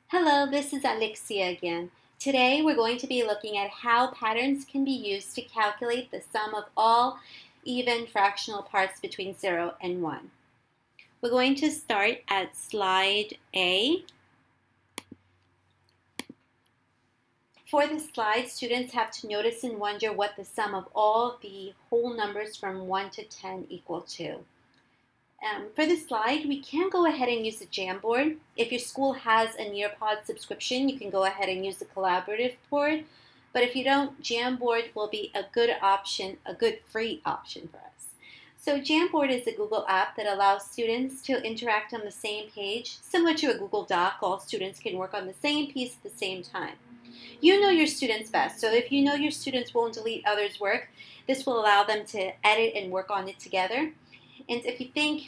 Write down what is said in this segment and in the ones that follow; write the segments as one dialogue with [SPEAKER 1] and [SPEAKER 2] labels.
[SPEAKER 1] Hello, this is Alexia again. Today we're going to be looking at how patterns can be used to calculate the sum of all even fractional parts between 0 and 1. We're going to start at slide A. For this slide, students have to notice and wonder what the sum of all the whole numbers from 1 to 10 equal to. For this slide, we can go ahead and use the Jamboard. If your school has a Nearpod subscription, you can go ahead and use the collaborative board. But if you don't, Jamboard will be a good option, a good free option for us. So Jamboard is a Google app that allows students to interact on the same page. Similar to a Google Doc, all students can work on the same piece at the same time. You know your students best, so if you know your students won't delete others' work, this will allow them to edit and work on it together. And if you think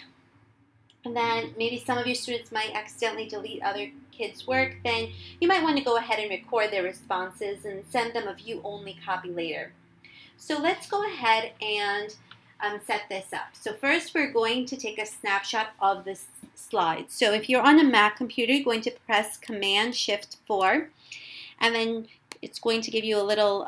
[SPEAKER 1] that maybe some of your students might accidentally delete other kids' work, then you might want to go ahead and record their responses and send them a view-only copy later. So let's go ahead and set this up. So first we're going to take a snapshot of this slide. So if you're on a Mac computer, you're going to press Command-Shift-4, and then it's going to give you a little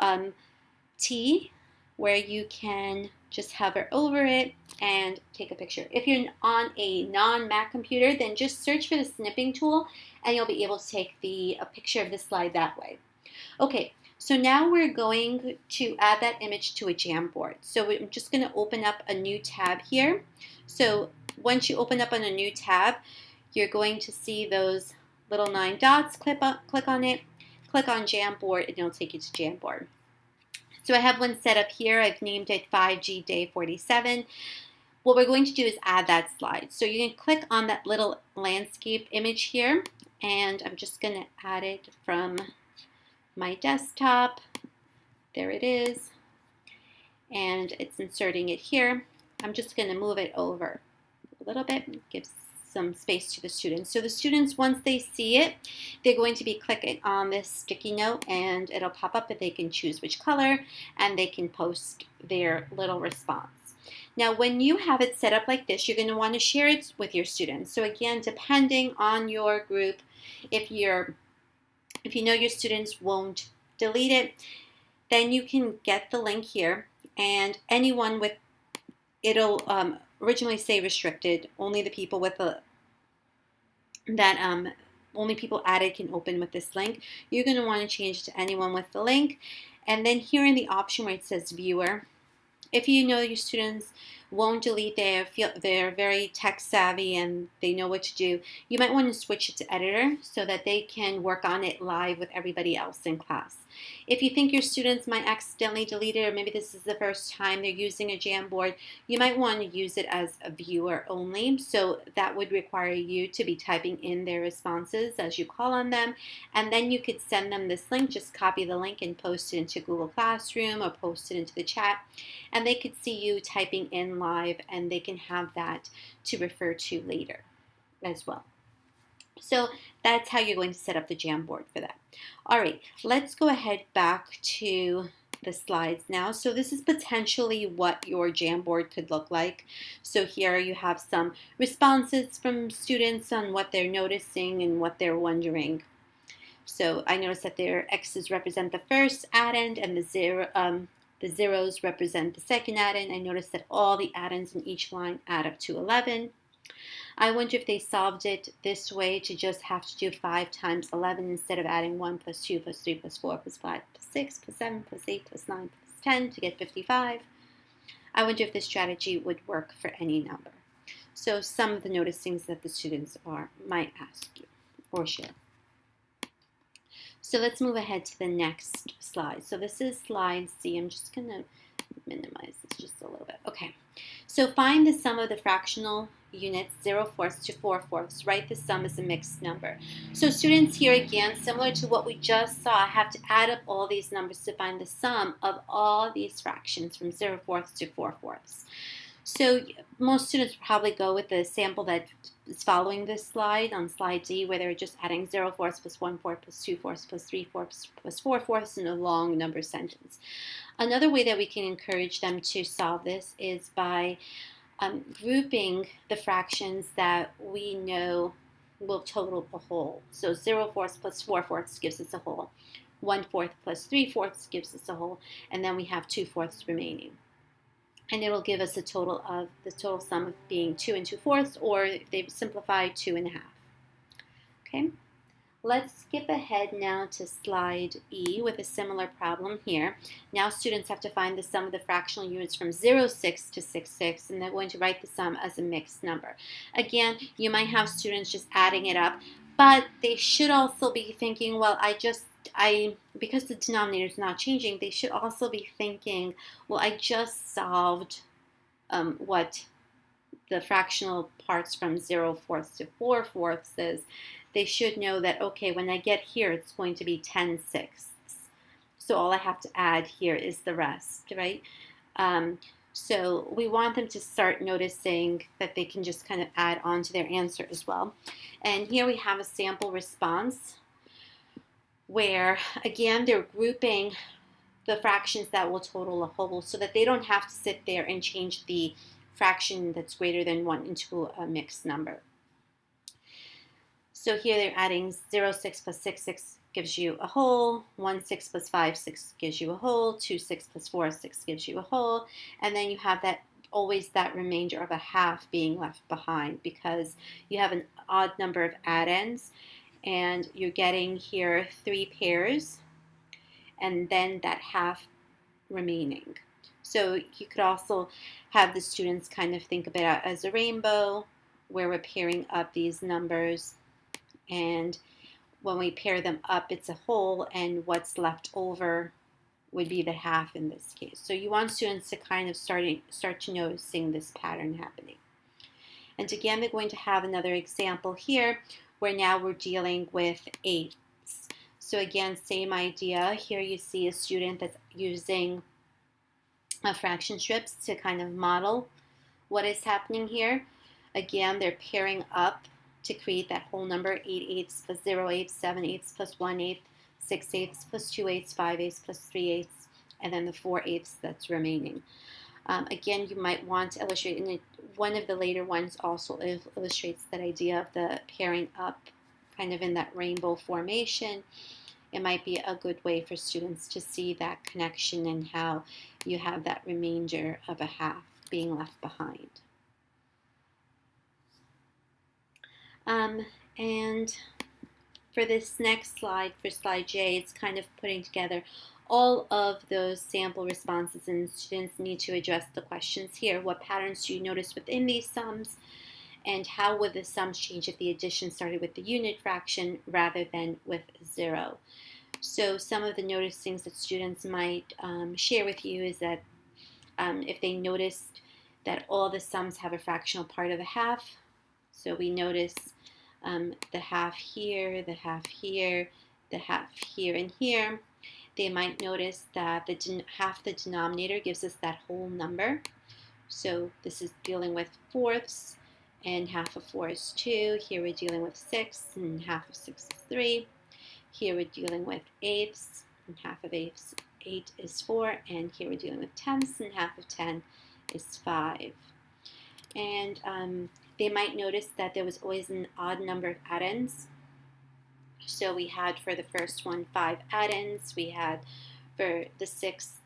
[SPEAKER 1] T where you can just hover over it and take a picture. If you're on a non-Mac computer, then just search for the snipping tool and you'll be able to take a picture of the slide that way. Okay, so now we're going to add that image to a Jamboard. So I'm just going to open up a new tab here. So once you open up on a new tab, you're going to see those little 9 dots. Click on it, click on Jamboard, and it'll take you to Jamboard. So I have one set up here. I've named it 5G Day 47. What we're going to do is add that slide. So you can click on that little landscape image here, and I'm just going to add it from my desktop. There it is, and it's inserting it here. I'm just going to move it over a little bit, give some space to the students. So the students, once they see it, they're going to be clicking on this sticky note and it'll pop up that they can choose which color and they can post their little response. Now when you have it set up like this, you're going to want to share it with your students. So again, depending on your group, if you know your students won't delete it, then you can get the link here, and anyone with it'll originally say restricted, only the people with only people added can open with this link. You're going to want to change it to anyone with the link, and then here in the option where it says viewer, if you know your students won't delete, they're very tech savvy and they know what to do, you might want to switch it to editor so that they can work on it live with everybody else in class. If you think your students might accidentally delete it, or maybe this is the first time they're using a Jamboard, you might want to use it as a viewer only. So that would require you to be typing in their responses as you call on them, and then you could send them this link. Just copy the link and post it into Google Classroom or post it into the chat, and they could see you typing in live, and they can have that to refer to later as well. So that's how you're going to set up the Jamboard for that. All right, let's go ahead back to the slides now. So this is potentially what your Jamboard could look like. So here you have some responses from students on what they're noticing and what they're wondering. So I noticed that their X's represent the first addend and the zeros represent the second addend. I noticed that all the addends in each line add up to 11. I wonder if they solved it this way to just have to do 5 times 11 instead of adding 1 plus 2 plus 3 plus 4 plus 5 plus 6 plus 7 plus 8 plus 9 plus 10 to get 55. I wonder if this strategy would work for any number. So some of the noticings that the students might ask you or share. So let's move ahead to the next slide. So this is slide C. I'm just going to minimize this just a little bit. Okay. So find the sum of the fractional units 0/4 to 4/4. Write the sum as a mixed number. So students here again, similar to what we just saw, have to add up all these numbers to find the sum of all these fractions from 0/4 to 4/4. So most students probably go with the sample that is following this slide on slide D, where they're just adding 0/4 plus 1/4 plus 2/4 plus 3/4 plus 4/4 in a long number sentence. Another way that we can encourage them to solve this is by grouping the fractions that we know will total a whole. So 0/4 plus 4/4 gives us a whole. 1/4 plus 3/4 gives us a whole. And then we have 2/4 remaining. And it will give us a total of the total sum of being 2 2/4, or if they simplify, 2 1/2. Okay, let's skip ahead now to slide E with a similar problem here. Now students have to find the sum of the fractional units from 0/6 to 6/6, and they're going to write the sum as a mixed number. Again, you might have students just adding it up, but they should also be thinking, well, because the denominator is not changing, they should also be thinking, well, I just solved what the fractional parts from 0/4 to 4/4 is. They should know that, okay, when I get here, it's going to be 10/6. So all I have to add here is the rest, right? So we want them to start noticing that they can just kind of add on to their answer as well. And here we have a sample response where, again, they're grouping the fractions that will total a whole so that they don't have to sit there and change the fraction that's greater than 1 into a mixed number. So here they're adding 0/6 plus 6/6 gives you a whole, 1/6 plus 5/6 gives you a whole, 2/6 plus 4/6 gives you a whole, and then you have that always that remainder of a half being left behind because you have an odd number of add-ins, and you're getting here 3 pairs, and then that half remaining. So you could also have the students kind of think of it as a rainbow where we're pairing up these numbers, and when we pair them up it's a whole, and what's left over would be the half in this case. So you want students to kind of start to noticing this pattern happening. And again, they're going to have another example here where now we're dealing with eighths. So again, same idea. Here you see a student that's using fraction strips to kind of model what is happening here. Again, they're pairing up to create that whole number, 8/8 plus 0/8, 7/8 plus 1/8, 6/8 plus 2/8, 5/8 plus 3/8, and then the 4/8 that's remaining. Again, you might want to illustrate, and one of the later ones also illustrates that idea of the pairing up kind of in that rainbow formation. It might be a good way for students to see that connection and how you have that remainder of a half being left behind. And for this next slide, for slide J, it's kind of putting together all of those sample responses, and students need to address the questions here. What patterns do you notice within these sums? And how would the sums change if the addition started with the unit fraction rather than with 0? So some of the noticings that students might share with you is that if they noticed that all the sums have a fractional part of a half, so we notice the half here, the half here, the half here and here, they might notice that half the denominator gives us that whole number. So this is dealing with fourths, and half of 4 is 2. Here we're dealing with 6, and half of 6 is 3. Here we're dealing with eighths, and half of 8 is 4. And here we're dealing with tenths, and half of 10 is 5. And they might notice that there was always an odd number of add-ins. So we had for the first one 5 add-ins. We had for the sixths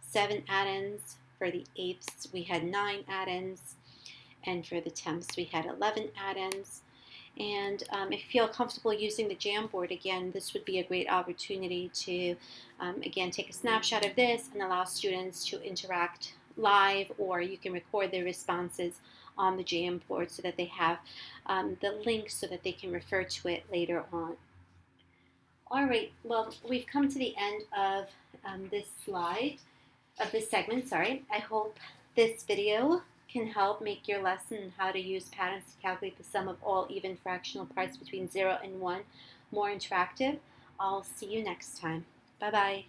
[SPEAKER 1] 7 add-ins. For the eighths we had 9 add-ins. And for the tenths we had 11 add-ins. And if you feel comfortable using the Jamboard, again, this would be a great opportunity to, again, take a snapshot of this and allow students to interact live, or you can record their responses on the Jamboard so that they have the link so that they can refer to it later on. All right, well, we've come to the end of this segment. I hope this video can help make your lesson how to use patterns to calculate the sum of all even fractional parts between 0 and 1 more interactive. I'll see you next time. Bye-bye.